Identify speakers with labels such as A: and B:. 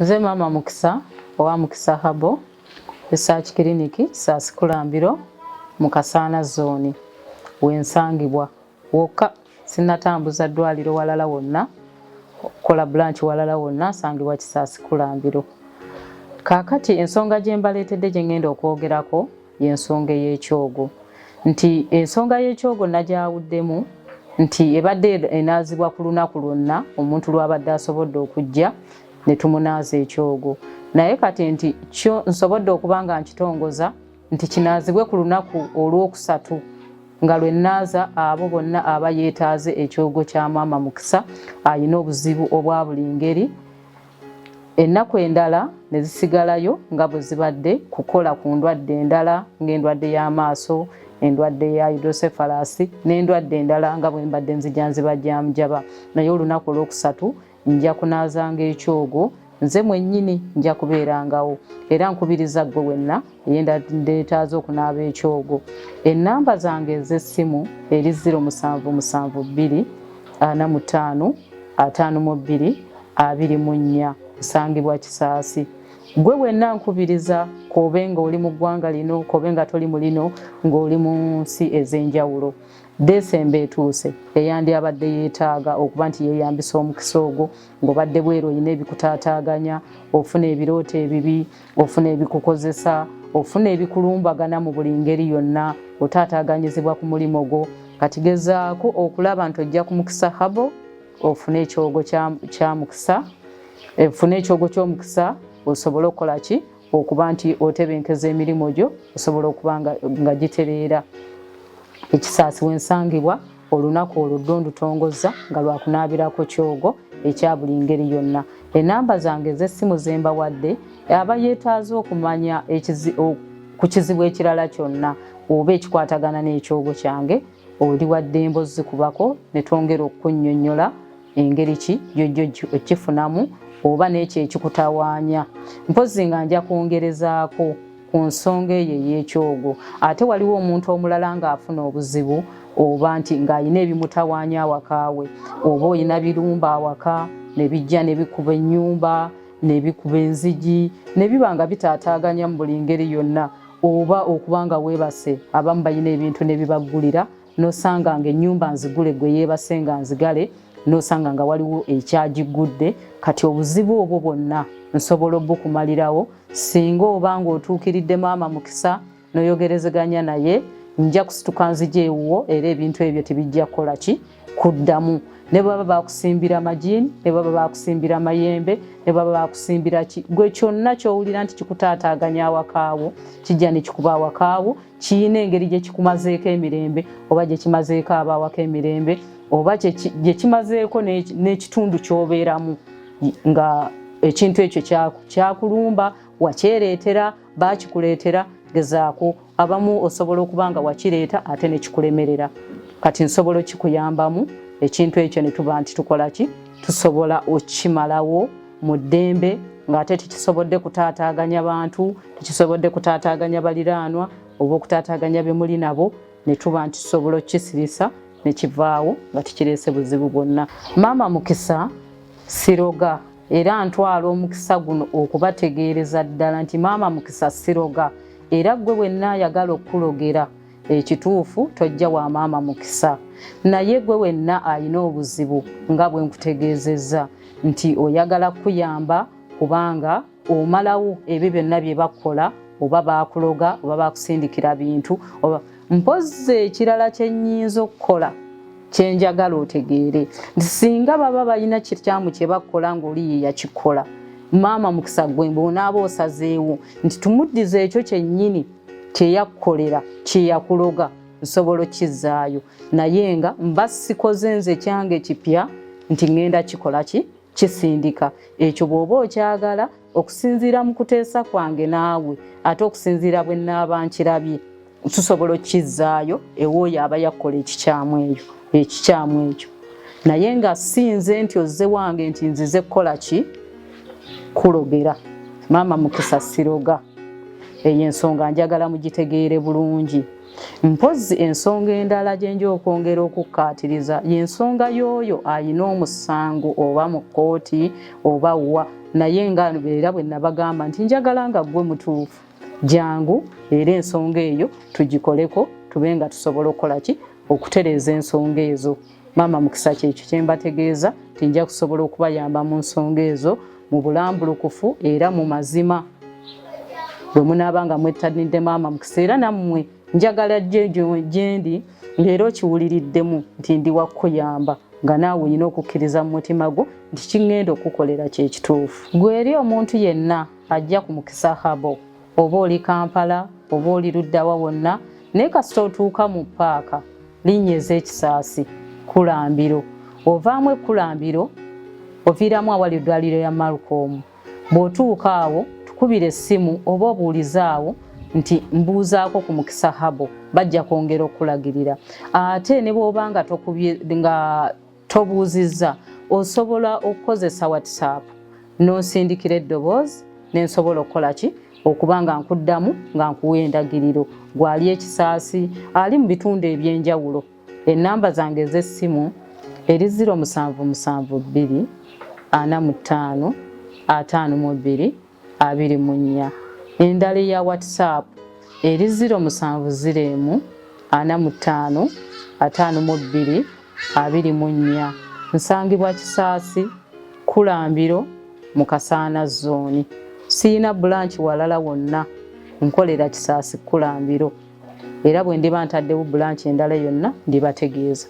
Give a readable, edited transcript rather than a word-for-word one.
A: Nze Maama Mukisa owa Mukisa Habo Research Clinic Saakulambiro mu Kasaana zone wensangibwa wokka sinnatambuza ddwaliro walala wonna kola branch walala wonna sangibwa Saakulambiro. Kaakati ensonga gye mbaleetedde gye ngenda okwogerako y'ensonga y'Ekyoogo. Nti ensonga y'Ekyoogo nagyawuddemu nti ebadde enaazibwa ku lunaku lwonna omuntu lwabadde asobodde okujja ne tumunaaza Ekyoogo. Naye kati nti kyo nsobodde okuba nga nkitongoza nti kinaazibwe ku lunaku Olw'Okusatu nga lwe nnaaza abo bonna aba yeetaaze Ekyoogo kya Maama Mukisa ayina obuzibu obwa buli ngeri. Ennaku endala ne zisigalayo nga bwe zibadde kukola ku ndwadde endala ng'endwadde y'amaaso, endwadde ya hydrocephalus n'endwadde endala nga bwe mbadde nzija nzibajjanjaba. Naye olunaku Olw'Okusatu nja kunaazanga Ekyoogo nze mwennyini nja kubeerangawo era nkubiriza gwe wenna yenda ndeetaaze okunaaba Ekyoogo. Ennamba zange ez'essimu eri 0772 45 52 24 nsangibwa Kisaasi. Gwe wenna nkubiriza kobe nga oli mu ggwanga lino kobe nga toli mu lino ng'oli mu nsi ez'enjawulo. Desemba etuuse eyandi abadde yeetaaga okuba nti yeeyambisa omukisa ogwo ng'obadde bweru oyina ebikutaataaganya, ofuna ebirooto ebibi, ofuna ebikukozesa, ofuna ebikulumbagana mu buli ngeri yonna, otaataaganyizibwa ku mulimo gwo. Kati gezaako okulaba nti ojja ku Mukisa Habo ofune Ekyoogo kya Mukisa, ofune Ekyoogo ky'Omukisa osobole okukola ki okuba nti otebenkeza emirimu gyo osobola okuba nga gitereera. Ekisaasi wensangibwa olunaku olwo ndutongoza nga lwakunaabirako Kyoogo ekya buli ngeri yonna. Ennamba zange ez'essimu ze mbawadde aba yeetaaze okumanya ku kizibu ekirala kyonna oba ekikwatagana n'Ekyoogo kyange oli wadde emboozi kubako ne twongera okunnyonnyola engeri ki gy'ojja okifunamu oba n'ekyo ekikutawaanya. Mpozzi nga nja kwongerezaako ku nsonga eyo ey'Ekyoogo. Ate waliwo omuntu omulala ng'afuna obuzibu oba nti ng'ayina ebimutawaanya awakaawe, oba oyina birumba awaka ne bijja ne bikuba ennyumba ne bikuba enzigi ne biba nga bitaataaganya mu buli ngeri yonna, oba okuba nga weebase abamu balina ebintu ne bibaggulira n'osanga ng'ennyumba nzigule gwe yeebase nga nzigale n'osanga nga waliwo ekyagigudde. Kati obuzibu obwo bwonna nsobola obukumalirawo singa oba ng'otuukiridde Maama Mukisa n'oyogerezeganya naye nja kusituka nzija ewuwo era ebintu ebyo tebijja kukola ki kuddamu. Ne baba bakusimbira majini, ne baba bakusimbira mayembe, ne baba bakusimbira ki, gwe kyonna ky'owulira nti kikutaataaganya awakaawo kijja ne kikuba awakaawo kiyina engeri gye kikumazeeko emirembe oba gye kimazeeko abaawako emirembe oba gye kimazeeko n'ekitundu ky'obeeramu nga ekintu ekyo kyakulumba wakyereetera baakikuleetera. Gezaako abamu osobola okuba nga wakireeta ate ne kikulemerera. Kati nsobola okikuyambamu ekintu ekyo ne tuba nti tukola ki tusobola okimalawo mu ddembe ng'ate tekisobodde kutaataaganya bantu, tekisobodde kutaataaganya baliraanwa oba okutaataaganya be muli nabo, ne tuba nti tusobola okukisirisa ne kivaawo nga tikireese buzibu bwonna. Maama Mukisa siroga era ntwala omukisa guno okubategeereza ddala nti Maama Mukisa siroga era gwe wenna ayagala okukulogera ekituufu tojja wa Maama Mukisa. Naye gwe wenna alina obuzibu nga bwe nkutegeezezza nti oyagala kuyamba kubanga omalawo ebyo byonna bye bakola oba baakuloga oba baakusindikira bintu oba mpozzi ekirala kye nnyinza okukola kyenjagala otegeere nti singa baba balina kityamu kye bakola ng'oli ye yakikola Maama Mukisa gwe bw'onaaba osazeewo nti tumuddize ekyo kyennyini kye yakukolera kye yakuloga nsobola okkizaayo, naye nga mba sikoze nze kyange kipya nti ngenda kikola ki kisindika. Ekyo bw'oba okyagala okusinziira mu kuteesa kwange naawe ate okusinziira bwe nnaaba nkirabye tusobola okkizaayo ewooyo aba yakukola ekikyamu ekyo. Naye nga sinze nti ozze wange nti nzize kukola ki kulogera. Maama Mukisa siroga. Eyo ensonga njagala mugitegeere bulungi. Mpozi ensonga endala gye nja okwongera okukkaatiriza y'ensonga y'oyo ayina omusango oba mu kkooti oba wa, naye nga era bwe nabagamba nti njagala nga ggwe mutuufu jangu era ensonga eyo tugikoleko tube nga tusobola okukola ki okutereeza ensonga ezo. Maama Mukisa kyekyo kye mbategeeza nti nja kusobola okubayamba mu nsonga ezo mu bulambulukufu era mu mazima. Bwe munaaba nga mwettanidde Maama Mukisa era nammwe njagala gyendi ng'era okiwuliriddemu nti ndi wa kukuyamba nga naawe olina okukkiriza mu mutima gwo nti kiŋŋenda okukolera kyekituufu. Gwe eri omuntu yenna ajja ku Mukisa Herbal oba oli Kampala oba oli luddawa wonna naye kasita otuuka mu paaka linnyeza ekisaasi Kulambiro, ovaamu Kulambiro oviiramu awali eddwaliro ya Malcolm. Bw'otuuka awo tukubira essimu oba obuulizaawo nti mbuuzaako ku Mukisa Herbal bajja kwongera okulagirira. Ate ne bw'oba nga tobuuzizza osobola okukozesa WhatsApp n'osindikira eddoboozi n'ensobola okukola ki okuba nga nkuddamu nga nkuwa endagiriro. Gwali ekisaasi ali mu bitundu eby'enjawulo. Ennamba zange ez'essimu eri 0772 45 52 24. Endala ya WhatsApp eri 0701 45 52 24. Nsangibwa Kisaasi, Kulambiro, mu Kasaana zooni. Siyina branch walala wonna, nkolera Kisaasi Kulambiro. Era bwe ndiba ntaddewo branch endala yonna ndibategeeza.